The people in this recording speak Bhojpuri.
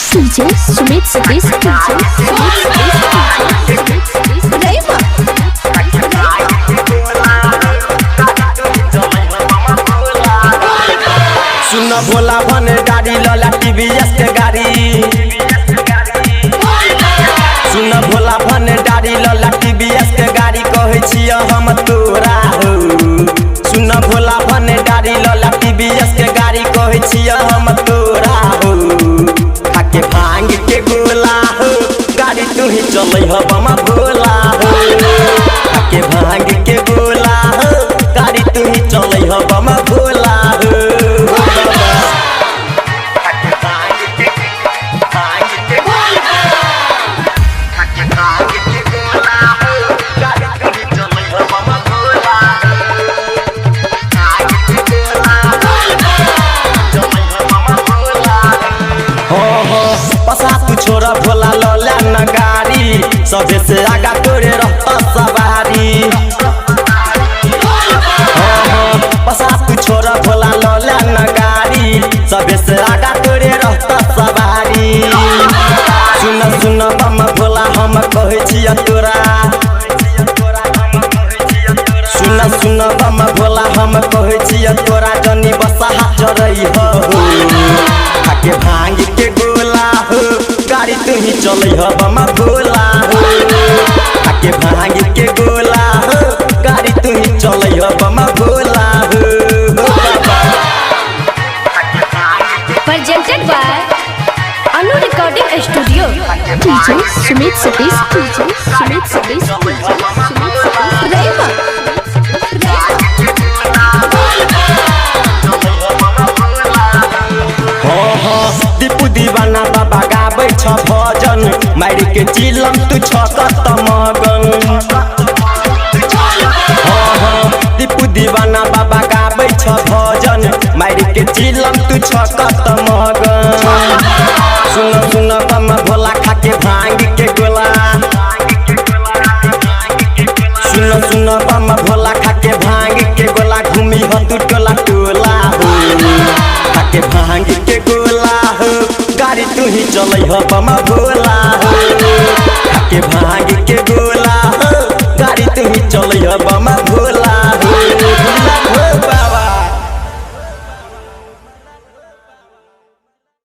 DJ Sumit Satish सुन भोला भने गाड़ी लला टीवीएस के गाड़ी सुन भोला भने गाड़ी लला टीवीएस के गाड़ी कहै छिय हम तोरा हो सुन भोला भने गाड़ी लला टीवीएस के गाड़ी कहै छिय हम तोरा हो खाके भांग के गोला हो गाड़ी तू ही चलै ह बमा भोला हो खाके भांग के गोला हो गाड़ी तू ही चलै ह बमा भोला हो छोरा भोला लौला न गाड़ी सबे से आगा तोरे रहता सवारी पसा तू छोरा भोला लौला न गाड़ी सबे से आगा तोरे रहता सवारी सुन सुन बम भोला हम कहै छिय तोरा सुन सुन बम भोला हम कहै छिय तोरा जनी बसा चरई हो खाके भांग के गोला हो गाड़ी तू ही चलै ह बमा भोला हो खाके भांग के गोला हो गाड़ी तू ही चलै ह बमा भोला हो presented by Anu Recording Studio. DJ Sumit Satish Deepu दीवाना बाबा गाबै छ भजन मारी के चिलम तू छकत मगन दीपू दीवाना बाबा गाबै छ भजन मारी के चिलम तू छकत मगन सुन सुन बम भोला खाके भांग के गोला सुन सुन बम भोला खाके भांग के गोला घूमी ह तू टोला टोला हो खाके भांग के गोला हो गाड़ी तू ही चलै ह बमा भोला